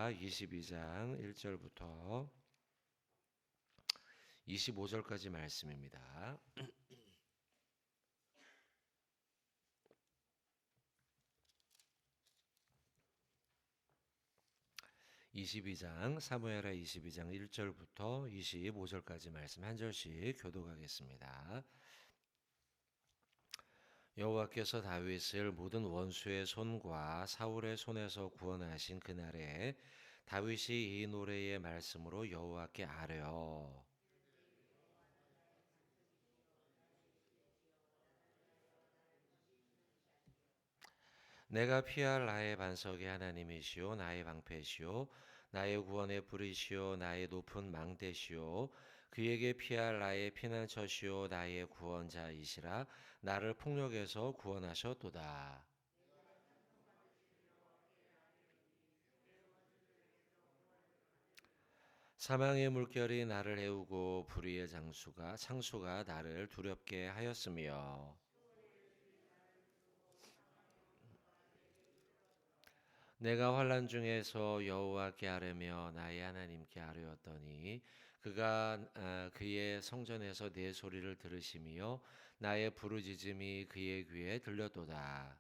사무엘하 22장 1절부터 25절까지 말씀입니다. 22장 사무엘하 22장 1절부터 25절까지 말씀 한 절씩 교독하겠습니다. 여호와께서 다윗을 모든 원수의 손과 사울의 손에서 구원하신 그날에 다윗이 이 노래의 말씀으로 여호와께 아뢰어 내가 피할 나의 반석의 하나님이시오 나의 방패시오 나의 구원의 뿌리시오 나의 높은 망대시오 그에게 피할 나의 피난처시오 나의 구원자이시라 나를 폭력에서 구원하셨도다. 사망의 물결이 나를 해우고 불의의 창수가 나를 두렵게 하였으며 내가 환난 중에서 여호와께 아뢰며 나의 하나님께 아뢰었더니 그가 그의 성전에서 내 소리를 들으시며 나의 부르짖음이 그의 귀에 들렸도다.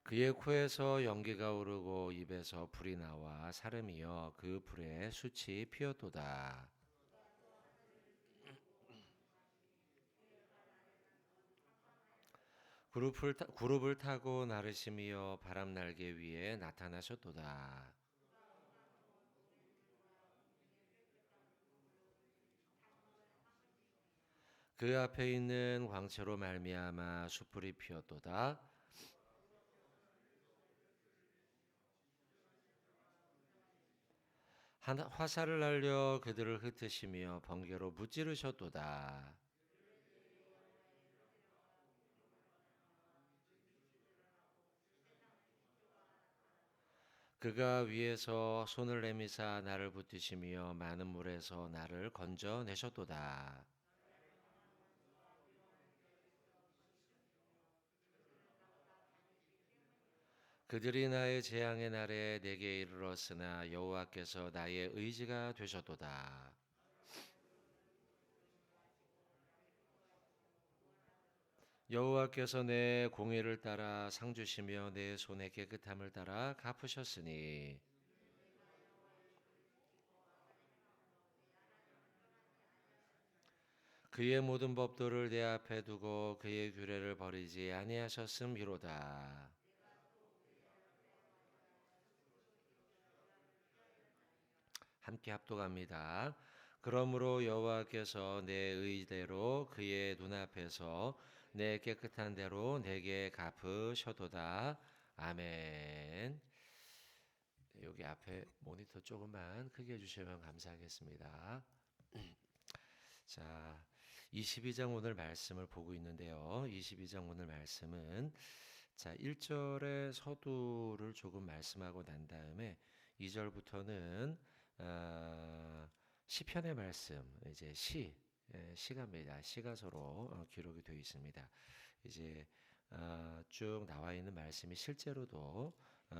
그의 코에서 연기가 오르고 입에서 불이 나와 사름이여 그 불에 숯이 피었도다. 구룹을 타고 나르시며 바람 날개 위에 나타나셨도다. 그 앞에 있는 광채로 말미암아 숯불이 피었도다. 화살을 날려 그들을 흩으시며 번개로 무찌르셨도다. 그가 위에서 손을 내미사 나를 붙드시며 많은 물에서 나를 건져내셨도다. 그들이 나의 재앙의 날에 내게 이르렀으나 여호와께서 나의 의지가 되셨도다. 여호와께서 내 공의를 따라 상 주시며 내 손의 깨끗함을 따라 갚으셨으니 그의 모든 법도를 내 앞에 두고 그의 규례를 버리지 아니하셨음이로다. 함께 합독합니다. 그러므로 여호와께서 내 의대로 그의 눈앞에서 내 깨끗한 대로 내게 갚으셔도다. 아멘. 여기 앞에 모니터 조금만 크게 해주시면 감사하겠습니다. 자, 22장 오늘 말씀을 보고 있는데요. 22장 오늘 말씀은 자, 1절의 서두를 조금 말씀하고 난 다음에 2절부터는 시편의 말씀, 이제 시가입니다. 시가서로 기록이 되어 있습니다. 이제 쭉 나와 있는 말씀이 실제로도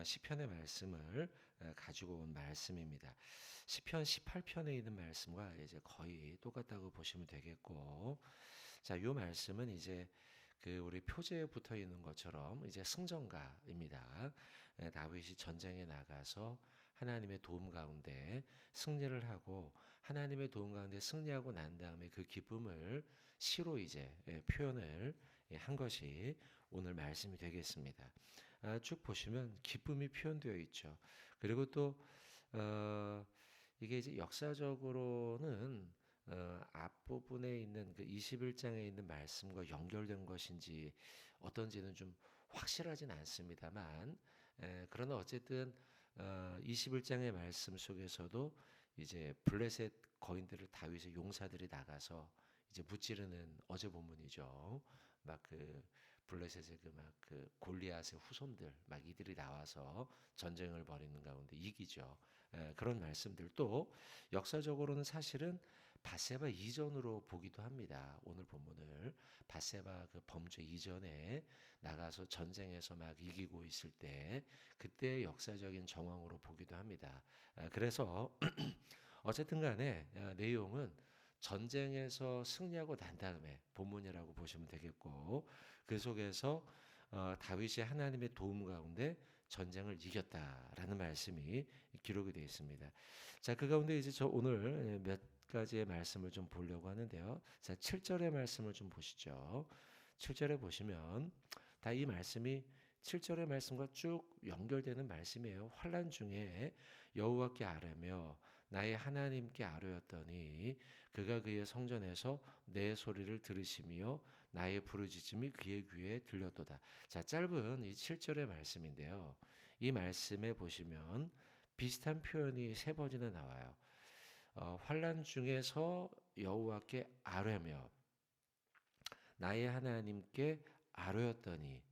시편의 말씀을 가지고 온 말씀입니다. 시편 18편에 있는 말씀과 이제 거의 똑같다고 보시면 되겠고, 자, 이 말씀은 이제 그 우리 표제에 붙어 있는 것처럼 이제 승전가입니다. 다윗이 전쟁에 나가서 하나님의 도움 가운데 승리를 하고 하나님의 도움 가운데 승리하고 난 다음에 그 기쁨을 시로 이제 표현을 한 것이 오늘 말씀이 되겠습니다. 쭉 보시면 기쁨이 표현되어 있죠. 그리고 또 이게 이제 역사적으로는 앞부분에 있는 그 21장에 있는 말씀과 연결된 것인지 어떤지는 좀 확실하진 않습니다만 그러나 어쨌든 21장의 말씀 속에서도 이제 블레셋 거인들을 다윗의 용사들이 나가서 이제 무찌르는 어제 본문이죠. 막 그 블레셋의 그 막 그 골리앗의 후손들 막 이들이 나와서 전쟁을 벌이는 가운데 이기죠. 그런 말씀들 또 역사적으로는 사실은 밧세바 이전으로 보기도 합니다. 오늘 본문을 밧세바 그 범죄 이전에 나가서 전쟁에서 막 이기고 있을 때 그때의 역사적인 정황으로 보기도 합니다. 그래서 어쨌든 간에 내용은 전쟁에서 승리하고 난 다음에 본문이라고 보시면 되겠고 그 속에서 다윗이 하나님의 도움 가운데 전쟁을 이겼다라는 말씀이 기록이 되어 있습니다. 자, 그 가운데 이제 저 오늘 몇 가지의 말씀을 좀 보려고 하는데요. 자, 7절의 말씀을 좀 보시죠. 7절에 보시면 다 이 말씀이 7절의 말씀과 쭉 연결되는 말씀이에요. 환난 중에 여호와께 아뢰며 나의 하나님께 아뢰었더니 그가 그의 성전에서 내 소리를 들으시며 나의 부르짖음이 그의 귀에 들렸도다. 자, 짧은 이 7절의 말씀인데요. 이 말씀에 보시면 비슷한 표현이 세 번이나 나와요. 환난 중에서 여호와께 아뢰며 나의 하나님께 아뢰었더니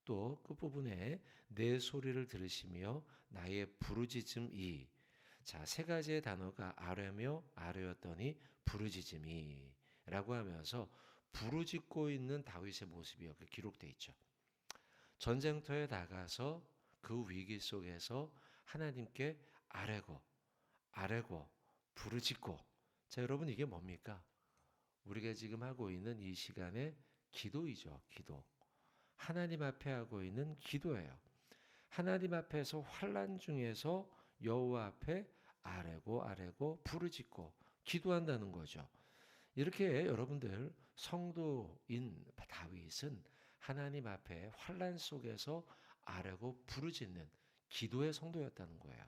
또 끝부분에 내 소리를 들으시며 나의 부르짖음이 자, 세 가지의 단어가 아뢰며 아뢰었더니 부르짖음이 라고 하면서 부르짖고 있는 다윗의 모습이 여기 기록되어 있죠. 전쟁터에 나가서 그 위기 속에서 하나님께 아뢰고 부르짖고 자, 여러분 이게 뭡니까? 우리가 지금 하고 있는 이 시간의 기도이죠. 기도. 하나님 앞에 하고 있는 기도예요. 하나님 앞에서 환난 중에서 여호와 앞에 아뢰고 부르짖고 기도한다는 거죠. 이렇게 여러분들 성도인 다윗은 하나님 앞에 환난 속에서 아뢰고 부르짖는 기도의 성도였다는 거예요.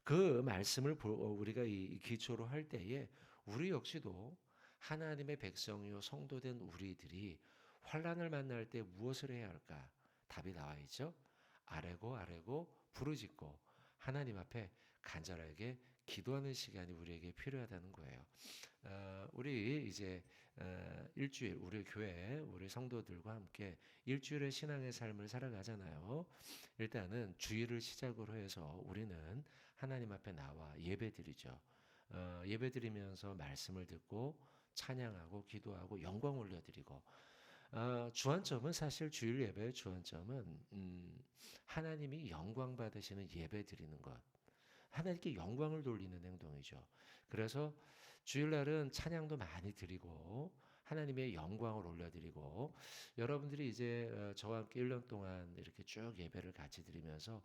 그 말씀을 우리가 이 기초로 할 때에 우리 역시도 하나님의 백성이요 성도된 우리들이 환난을 만날 때 무엇을 해야 할까? 답이 나와 있죠. 아뢰고 부르짖고 하나님 앞에 간절하게 기도하는 시간이 우리에게 필요하다는 거예요. 우리 이제 일주일 우리 교회 우리 성도들과 함께 일주일의 신앙의 삶을 살아가잖아요. 일단은 주일을 시작으로 해서 우리는 하나님 앞에 나와 예배드리죠. 예배드리면서 말씀을 듣고 찬양하고 기도하고 영광 올려드리고 주안점은 사실 주일 예배의 주안점은 하나님이 영광 받으시는 예배 드리는 것 하나님께 영광을 돌리는 행동이죠. 그래서 주일날은 찬양도 많이 드리고 하나님의 영광을 올려드리고 여러분들이 이제 저와 함께 1년 동안 이렇게 쭉 예배를 같이 드리면서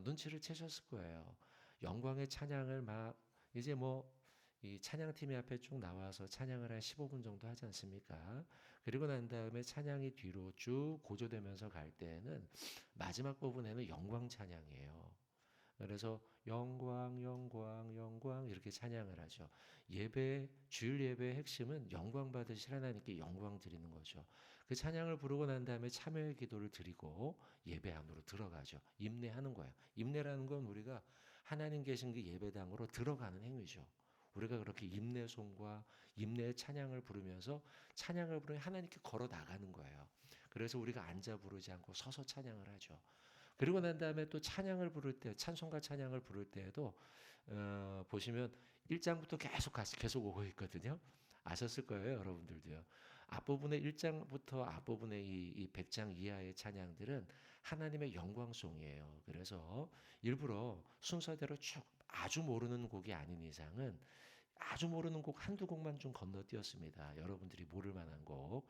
눈치를 채셨을 거예요. 영광의 찬양을 막 이제 뭐 이 찬양팀이 앞에 쭉 나와서 찬양을 한 15분 정도 하지 않습니까? 그리고 난 다음에 찬양이 뒤로 쭉 고조되면서 갈 때는 마지막 부분에는 영광 찬양이에요. 그래서 영광 이렇게 찬양을 하죠. 주일 예배의 핵심은 영광 받으실 하나님께 영광 드리는 거죠. 그 찬양을 부르고 난 다음에 참여의 기도를 드리고 예배 안으로 들어가죠. 임내하는 거예요. 임내라는 건 우리가 하나님 계신 그 예배당으로 들어가는 행위죠. 우리가 그렇게 임내송과 임내의 찬양을 부르면서 찬양을 부르면 하나님께 걸어 나가는 거예요. 그래서 우리가 앉아 부르지 않고 서서 찬양을 하죠. 그리고 난 다음에 또 찬양을 부를 때 찬송가 찬양을 부를 때에도 보시면 1장부터 계속 오고 있거든요. 아셨을 거예요, 여러분들도요. 앞부분의 1장부터 앞부분의 이 100장 이하의 찬양들은 하나님의 영광송이에요. 그래서 일부러 순서대로 쭉 아주 모르는 곡이 아닌 이상은 아주 모르는 곡 한두 곡만 좀 건너뛰었습니다. 여러분들이 모를 만한 곡.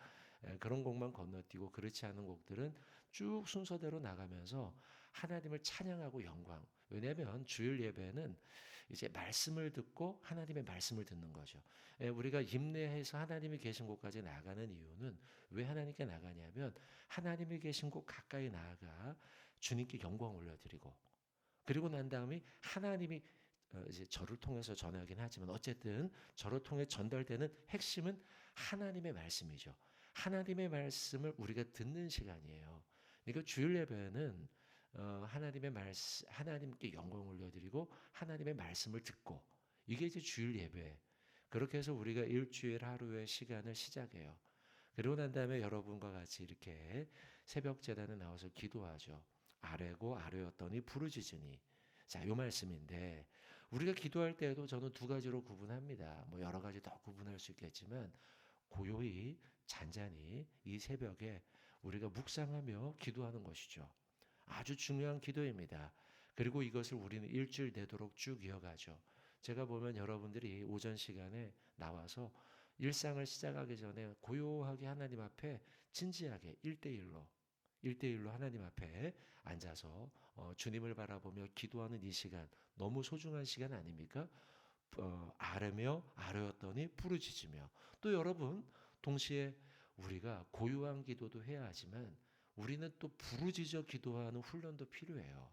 그런 곡만 건너뛰고 그렇지 않은 곡들은 쭉 순서대로 나가면서 하나님을 찬양하고 영광. 왜냐하면 주일 예배는 이제 말씀을 듣고 하나님의 말씀을 듣는 거죠. 우리가 임내해서 하나님이 계신 곳까지 나가는 이유는 왜 하나님께 나가냐면 하나님이 계신 곳 가까이 나아가 주님께 영광 올려드리고 그리고 난 다음에 하나님이 이제 저를 통해서 전하긴 하지만 어쨌든 저를 통해 전달되는 핵심은 하나님의 말씀이죠. 하나님의 말씀을 우리가 듣는 시간이에요. 그러니까 주일 예배는 하나님께 영광 올려드리고 하나님의 말씀을 듣고 이게 이제 주일 예배. 그렇게 해서 우리가 일주일 하루의 시간을 시작해요. 그리고 난 다음에 여러분과 같이 이렇게 새벽 제단에 나와서 기도하죠. 아뢰었더니 부르짖으니. 자, 요 말씀인데 우리가 기도할 때에도 저는 두 가지로 구분합니다. 뭐 여러 가지 더 구분할 수 있겠지만 고요히 잔잔히 이 새벽에 우리가 묵상하며 기도하는 것이죠. 아주 중요한 기도입니다. 그리고 이것을 우리는 일주일 되도록 쭉 이어가죠. 제가 보면 여러분들이 오전 시간에 나와서 일상을 시작하기 전에 고요하게 하나님 앞에 진지하게 1대1로 하나님 앞에 앉아서 주님을 바라보며 기도하는 이 시간 너무 소중한 시간 아닙니까? 아뢰었더니 부르짖으며 또 여러분 동시에 우리가 고요한 기도도 해야 하지만 우리는 또 부르짖어 기도하는 훈련도 필요해요.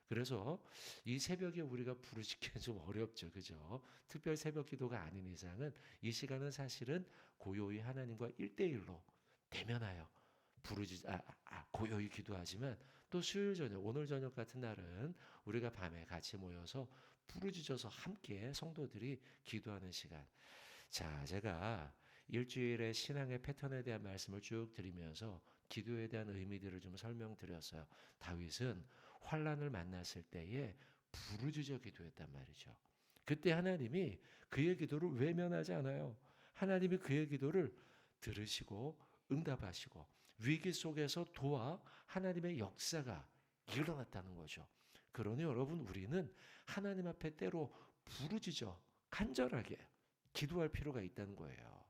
그래서 이 새벽에 우리가 부르짖기는 좀 어렵죠. 그죠? 특별 새벽 기도가 아닌 이상은 이 시간은 사실은 고요히 하나님과 1대1로 대면하여 고요히 기도하지만 또 수요일 저녁, 오늘 저녁 같은 날은 우리가 밤에 같이 모여서 부르짖어서 함께 성도들이 기도하는 시간. 자, 제가 일주일의 신앙의 패턴에 대한 말씀을 쭉 드리면서 기도에 대한 의미들을 좀 설명드렸어요. 다윗은 환란을 만났을 때에 부르짖어 기도했단 말이죠. 그때 하나님이 그의 기도를 외면하지 않아요. 하나님이 그의 기도를 들으시고 응답하시고 위기 속에서 도와 하나님의 역사가 일어났다는 거죠. 그러니 여러분 우리는 하나님 앞에 때로 부르짖어 간절하게 기도할 필요가 있다는 거예요.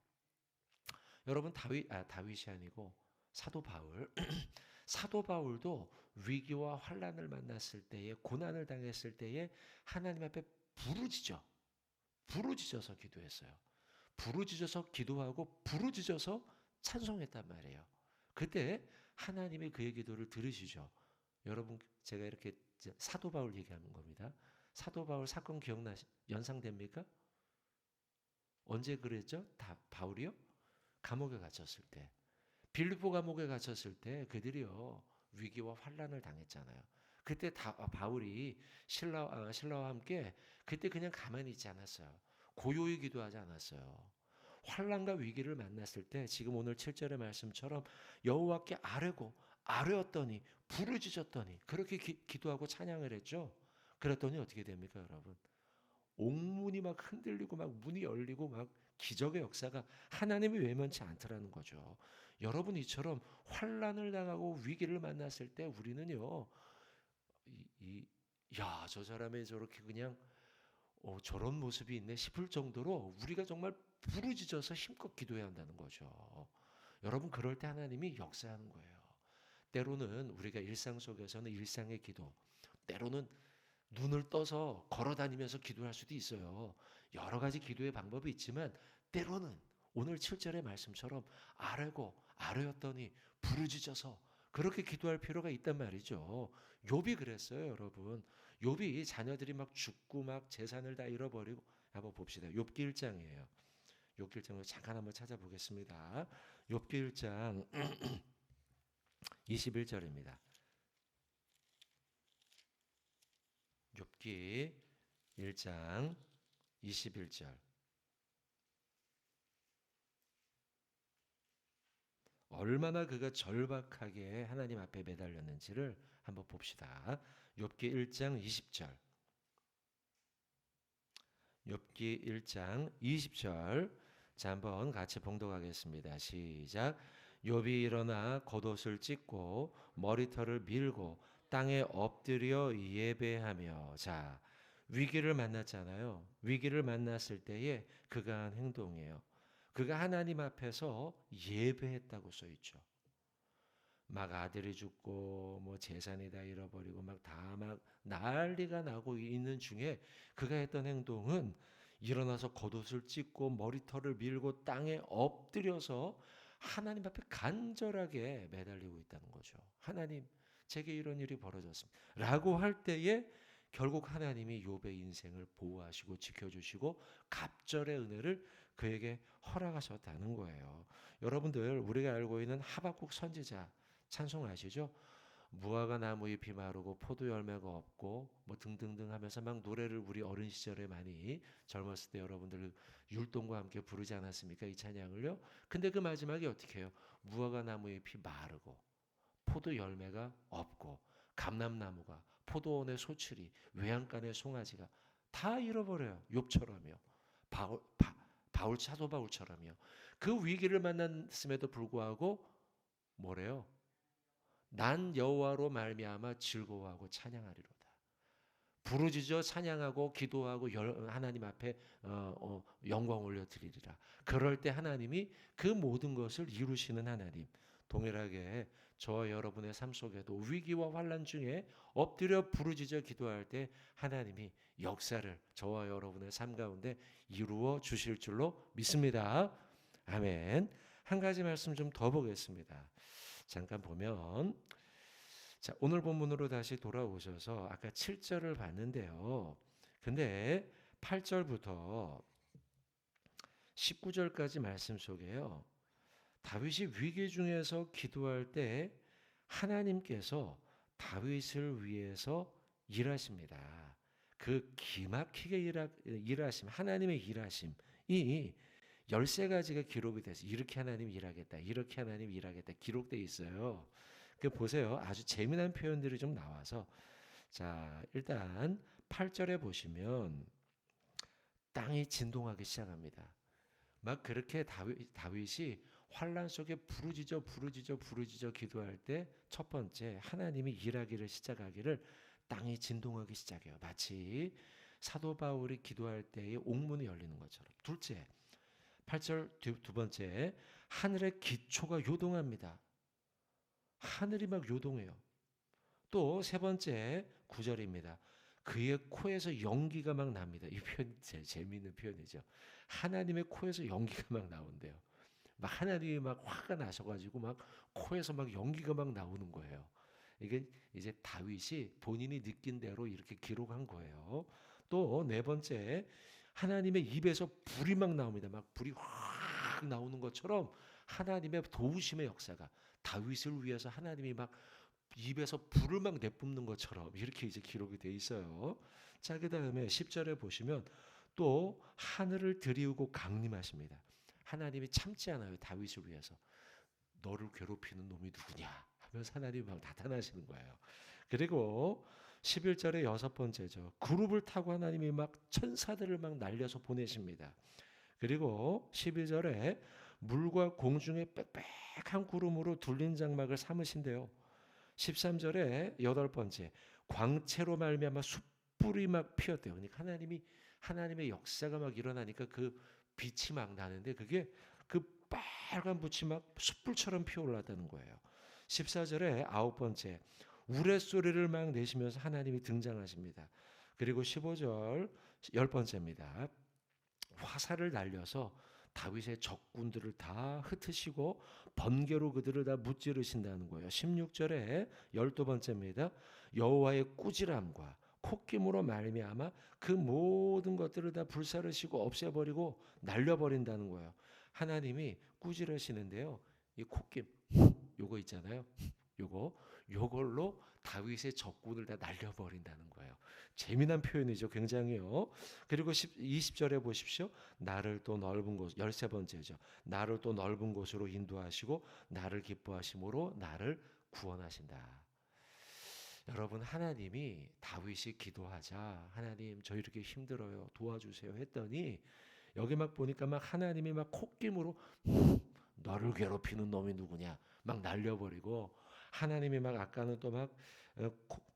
여러분 다윗이 아니고 사도 바울 사도 바울도 위기와 환란을 만났을 때에 고난을 당했을 때에 하나님 앞에 부르짖어서 기도했어요. 부르짖어서 기도하고 부르짖어서 찬송했단 말이에요. 그때 하나님이 그의 기도를 들으시죠. 여러분 제가 이렇게 사도 바울 얘기하는 겁니다. 사도 바울 사건 연상됩니까? 언제 그랬죠? 바울이요? 감옥에 갇혔을 때. 빌립보 감옥에 갇혔을 때 그들이요 위기와 환란을 당했잖아요. 그때 바울이 신라와 함께 그때 그냥 가만히 있지 않았어요. 고요히 기도하지 않았어요. 환란과 위기를 만났을 때 지금 오늘 7절의 말씀처럼 여호와께 아뢰었더니 부르짖었더니 그렇게 기도하고 찬양을 했죠. 그랬더니 어떻게 됩니까, 여러분? 옥문이 막 흔들리고 막 문이 열리고 막 기적의 역사가 하나님이 외면치 않더라는 거죠. 여러분 이처럼 환란을 당하고 위기를 만났을 때 우리는요, 저 사람의 저렇게 그냥 저런 모습이 있네 싶을 정도로 우리가 정말 부르짖어서 힘껏 기도해야 한다는 거죠. 여러분 그럴 때 하나님이 역사하는 거예요. 때로는 우리가 일상 속에서는 일상의 기도, 때로는 눈을 떠서 걸어 다니면서 기도할 수도 있어요. 여러 가지 기도의 방법이 있지만 때로는 오늘 7절의 말씀처럼 아뢰었더니 부르짖어서 그렇게 기도할 필요가 있단 말이죠. 욥이 그랬어요, 여러분. 욥이 자녀들이 막 죽고 막 재산을 다 잃어버리고 한번 봅시다. 욥기 1장이에요. 욥기 1장을 잠깐 한번 찾아보겠습니다. 욥기 1장 21절입니다. 욥기 1장 21절. 얼마나 그가 절박하게 하나님 앞에 매달렸는지를 한번 봅시다. 욥기 1장 20절. 욥기 1장 20절. 자, 한번 같이 봉독하겠습니다. 시작. 욥이 일어나 겉옷을 찢고 머리털을 밀고 땅에 엎드려 예배하며. 자, 위기를 만났잖아요. 위기를 만났을 때에 그가 한 행동이에요. 그가 하나님 앞에서 예배했다고 써 있죠. 막 아들이 죽고 뭐 재산이 다 잃어버리고 막 난리가 나고 있는 중에 그가 했던 행동은 일어나서 겉옷을 찢고 머리털을 밀고 땅에 엎드려서 하나님 앞에 간절하게 매달리고 있다는 거죠. 하나님, 제게 이런 일이 벌어졌습니다. 라고 할 때에 결국 하나님이 욥의 인생을 보호하시고 지켜주시고 갑절의 은혜를 그에게 허락하셨다는 거예요. 여러분들 우리가 알고 있는 하박국 선지자 찬송 아시죠? 무화과 나무 잎이 마르고 포도 열매가 없고 뭐 등등등 하면서 막 노래를 우리 어린 시절에 많이 젊었을 때 여러분들 율동과 함께 부르지 않았습니까? 이 찬양을요. 근데 그 마지막에 어떻게 해요? 무화과 나무 잎이 마르고 포도 열매가 없고 감람나무가 포도원의 소출이 외양간의 송아지가 다 잃어버려요. 욥처럼요. 사도 바울처럼요. 그 위기를 만났음에도 불구하고 뭐래요? 난 여호와로 말미암아 즐거워하고 찬양하리로다. 부르짖어 찬양하고 기도하고 하나님 앞에 영광 올려드리리라. 그럴 때 하나님이 그 모든 것을 이루시는 하나님. 동일하게 저와 여러분의 삶 속에도 위기와 환난 중에 엎드려 부르짖어 기도할 때 하나님이 역사를 저와 여러분의 삶 가운데 이루어 주실 줄로 믿습니다. 아멘. 한 가지 말씀 좀 더 보겠습니다. 잠깐 보면 자, 오늘 본문으로 다시 돌아오셔서 아까 7절을 봤는데요. 근데 8절부터 19절까지 말씀 속에요. 다윗이 위기 중에서 기도할 때 하나님께서 다윗을 위해서 일하십니다. 그 기막히게 일하심, 하나님의 일하심이 13가지가 기록이 돼서 이렇게 하나님 일하겠다, 이렇게 하나님 일하겠다 기록되어 있어요. 그 보세요. 아주 재미난 표현들이 좀 나와서 자, 일단 8절에 보시면 땅이 진동하기 시작합니다. 막 그렇게 다윗이 환란 속에 부르짖어 기도할 때 첫 번째 하나님이 일하기를 시작하기를 땅이 진동하기 시작해요. 마치 사도 바울이 기도할 때의 옥문이 열리는 것처럼. 둘째, 8절 두 번째, 하늘의 기초가 요동합니다. 하늘이 막 요동해요. 또 세 번째 9절입니다. 그의 코에서 연기가 막 납니다. 이 표현 재미있는 표현이죠. 하나님의 코에서 연기가 막 나온대요. 막 하나님이 막 화가 나셔가지고 막 코에서 막 연기가 막 나오는 거예요. 이게 이제 다윗이 본인이 느낀 대로 이렇게 기록한 거예요. 또 네 번째, 하나님의 입에서 불이 막 나옵니다. 막 불이 확 나오는 것처럼 하나님의 도우심의 역사가 다윗을 위해서 하나님이 막 입에서 불을 막 내뿜는 것처럼 이렇게 이제 기록이 돼 있어요. 자, 그다음에 10절에 보시면 또 하늘을 들이우고 강림하십니다. 하나님이 참지 않아요. 다윗을 위해서. 너를 괴롭히는 놈이 누구냐 하면서 하나님이 막 나타나시는 거예요. 그리고 11절의 여섯 번째죠. 그룹을 타고 하나님이 막 천사들을 막 날려서 보내십니다. 그리고 12절에 물과 공중의 빽빽한 구름으로 둘린 장막을 삼으신대요. 13절에 여덟 번째, 광채로 말미암아 숯불이 막 피었대요. 그러니까 하나님의 역사가 막 일어나니까 그 빛이 막 나는데 그게 그 빨간 불이 막 숯불처럼 피어올랐다는 거예요. 14절에 아홉 번째, 우레소리를 막 내시면서 하나님이 등장하십니다. 그리고 15절 열 번째입니다. 화살을 날려서 다윗의 적군들을 다 흩으시고 번개로 그들을 다 무찌르신다는 거예요. 16절에 12번째입니다. 여호와의 꾸지람과 콧김으로 말미암아 그 모든 것들을 다 불사르시고 없애버리고 날려버린다는 거예요. 하나님이 꾸지르시는데요. 이 콧김 요거 있잖아요. 요걸로 다윗의 적군을 다 날려버린다는 거예요. 재미난 표현이죠. 굉장히요. 그리고 20절에 보십시오. 나를 또 넓은 곳, 13번째죠. 나를 또 넓은 곳으로 인도하시고 나를 기뻐하심으로 나를 구원하신다. 여러분, 하나님이 다윗이 기도하자 하나님 저 이렇게 힘들어요 도와주세요 했더니 여기 막 보니까 막 하나님이 막 콧김으로 너를 괴롭히는 놈이 누구냐 막 날려버리고 하나님이 막 아까는 또 막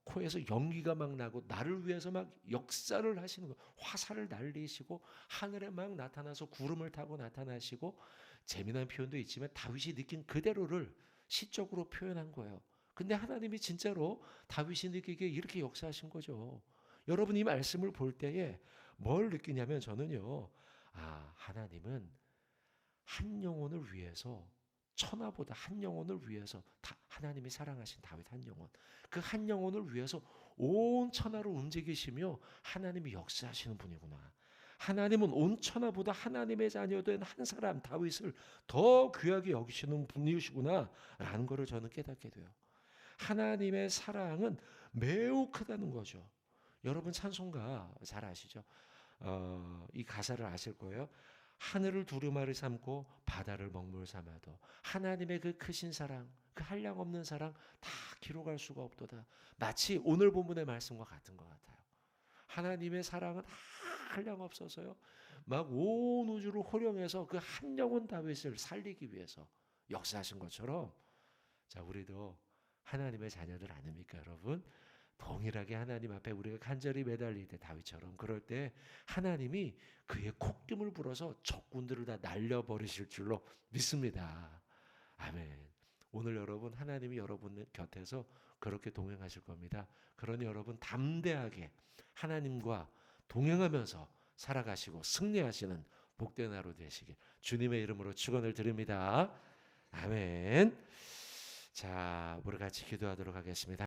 코에서 연기가 막 나고 나를 위해서 막 역사를 하시는 거 화살을 날리시고 하늘에 막 나타나서 구름을 타고 나타나시고 재미난 표현도 있지만 다윗이 느낀 그대로를 시적으로 표현한 거예요. 근데 하나님이 진짜로 다윗이 느끼기에 이렇게 역사하신 거죠. 여러분 이 말씀을 볼 때에 뭘 느끼냐면 저는요. 아, 하나님은 한 영혼을 위해서 천하보다 한 영혼을 위해서 하나님이 사랑하신 다윗 한 영혼 그 한 영혼을 위해서 온 천하를 움직이시며 하나님이 역사하시는 분이구나. 하나님은 온 천하보다 하나님의 자녀된 한 사람 다윗을 더 귀하게 여기시는 분이시구나 라는 것을 저는 깨닫게 돼요. 하나님의 사랑은 매우 크다는 거죠. 여러분 찬송가 잘 아시죠? 이 가사를 아실 거예요. 하늘을 두루마리 삼고 바다를 먹물 삼아도 하나님의 그 크신 사랑 그 한량없는 사랑 다 기록할 수가 없도다. 마치 오늘 본문의 말씀과 같은 것 같아요. 하나님의 사랑은 한량없어서요. 막 온 우주를 호령해서 그 한 영혼 다윗을 살리기 위해서 역사하신 것처럼, 자, 우리도 하나님의 자녀들 아닙니까, 여러분? 동일하게 하나님 앞에 우리가 간절히 매달릴 때, 다윗처럼 그럴 때 하나님이 그의 콧김을 불어서 적군들을 다 날려버리실 줄로 믿습니다. 아멘. 오늘 여러분, 하나님이 여러분 곁에서 그렇게 동행하실 겁니다. 그러니 여러분 담대하게 하나님과 동행하면서 살아가시고 승리하시는 복된 하루 되시길 주님의 이름으로 축원을 드립니다. 아멘. 자, 우리 같이 기도하도록 하겠습니다.